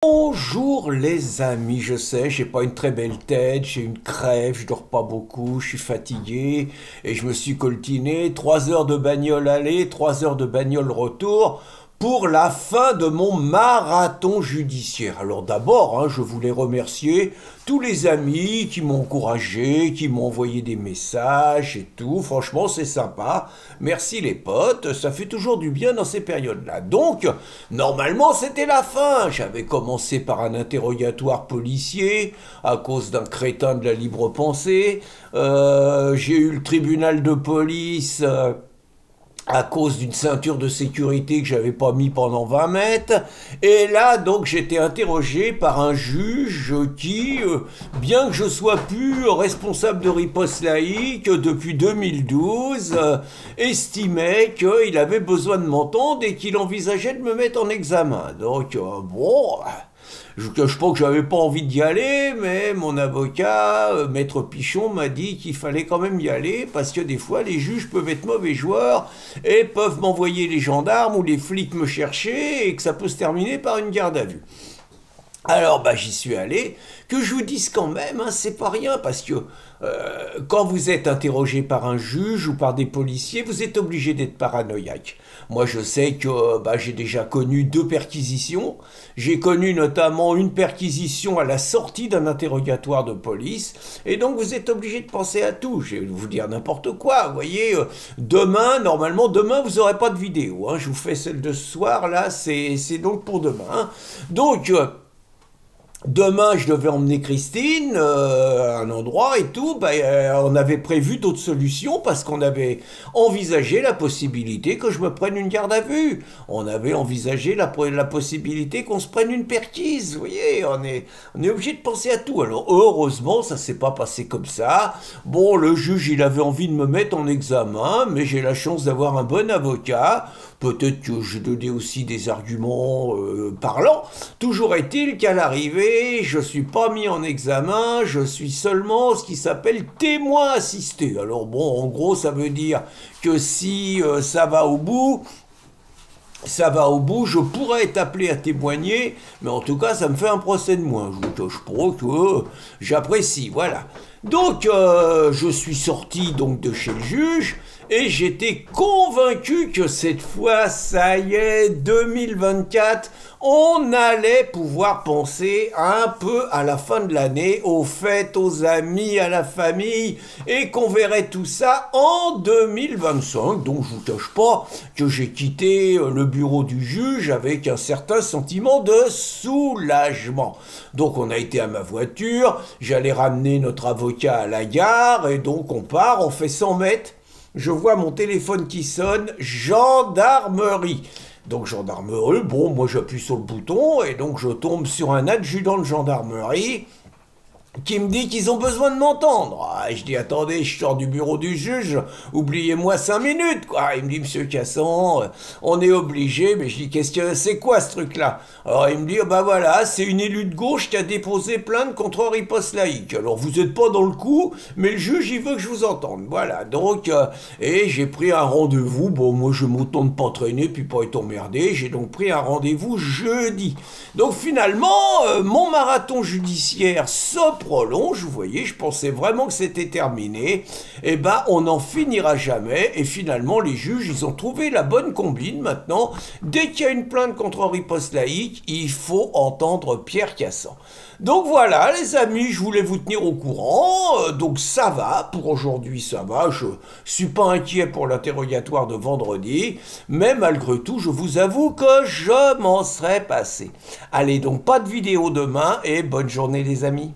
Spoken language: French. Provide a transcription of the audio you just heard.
Bonjour les amis, je sais, j'ai pas une très belle tête, j'ai une crève, je dors pas beaucoup, je suis fatigué et je me suis coltiné 3 heures de bagnole aller, 3 heures de bagnole retour pour la fin de mon marathon judiciaire. Alors d'abord, je voulais remercier tous les amis qui m'ont encouragé, qui m'ont envoyé des messages et tout. Franchement, c'est sympa. Merci les potes, ça fait toujours du bien dans ces périodes-là. Donc, normalement, c'était la fin. J'avais commencé par un interrogatoire policier à cause d'un crétin de la libre pensée. J'ai eu le tribunal de police à cause d'une ceinture de sécurité que j'avais pas mis pendant 20 mètres. Et là, donc, j'étais interrogé par un juge qui, bien que je sois plus responsable de riposte laïque depuis 2012, estimait qu'il avait besoin de m'entendre et qu'il envisageait de me mettre en examen. Donc, bon... Je ne cache pas que j'avais pas envie d'y aller, mais mon avocat, Maître Pichon, m'a dit qu'il fallait quand même y aller parce que des fois les juges peuvent être mauvais joueurs et peuvent m'envoyer les gendarmes ou les flics me chercher et que ça peut se terminer par une garde à vue. Alors j'y suis allé, que je vous dise quand même, c'est pas rien, parce que quand vous êtes interrogé par un juge ou par des policiers, vous êtes obligé d'être paranoïaque. Moi je sais que j'ai déjà connu 2 perquisitions, j'ai connu notamment une perquisition à la sortie d'un interrogatoire de police, et donc vous êtes obligé de penser à tout, je vais vous dire n'importe quoi, vous voyez, normalement demain vous n'aurez pas de vidéo, je vous fais celle de ce soir, là c'est donc pour demain, donc... Demain, je devais emmener Christine à un endroit et tout. On avait prévu d'autres solutions parce qu'on avait envisagé la possibilité que je me prenne une garde à vue. On avait envisagé la possibilité qu'on se prenne une perquise. Vous voyez, on est obligé de penser à tout. Alors, heureusement, ça s'est pas passé comme ça. Bon, le juge, il avait envie de me mettre en examen, mais j'ai la chance d'avoir un bon avocat. Peut-être que j'ai donné aussi des arguments parlants. Toujours est-il qu'à l'arrivée, je ne suis pas mis en examen, je suis seulement ce qui s'appelle témoin assisté. Alors bon, en gros, ça veut dire que si ça va au bout, je pourrais être appelé à témoigner, mais en tout cas, ça me fait un procès de moins. Je vous cache pas que j'apprécie, voilà. Donc, je suis sorti donc de chez le juge, et j'étais convaincu que cette fois, ça y est, 2024, on allait pouvoir penser un peu à la fin de l'année, aux fêtes, aux amis, à la famille, et qu'on verrait tout ça en 2025. Donc je vous cache pas que j'ai quitté le bureau du juge avec un certain sentiment de soulagement. Donc on a été à ma voiture, j'allais ramener notre avocat à la gare, et donc on part, on fait 100 mètres, je vois mon téléphone qui sonne, gendarmerie. Donc gendarmerie, bon, moi j'appuie sur le bouton et donc je tombe sur un adjudant de gendarmerie qui me dit qu'ils ont besoin de m'entendre. Je dis, attendez, je sors du bureau du juge, oubliez-moi 5 minutes, quoi. Il me dit, monsieur Cassan, on est obligé, mais je dis, c'est quoi ce truc-là? Alors il me dit, voilà, c'est une élue de gauche qui a déposé plainte contre riposte laïque. Alors vous n'êtes pas dans le coup, mais le juge, il veut que je vous entende. Voilà, donc, et j'ai pris un rendez-vous, bon, moi je m'entends de pas traîner, puis pas être emmerdé, j'ai donc pris un rendez-vous jeudi. Donc finalement, mon marathon judiciaire prolonge, vous voyez, je pensais vraiment que c'était terminé, et on n'en finira jamais, et finalement les juges, ils ont trouvé la bonne combine maintenant, dès qu'il y a une plainte contre riposte laïque, il faut entendre Pierre Cassan. Donc voilà les amis, je voulais vous tenir au courant, donc ça va, pour aujourd'hui ça va, je suis pas inquiet pour l'interrogatoire de vendredi, mais malgré tout, je vous avoue que je m'en serais passé. Allez, donc pas de vidéo demain, et bonne journée les amis.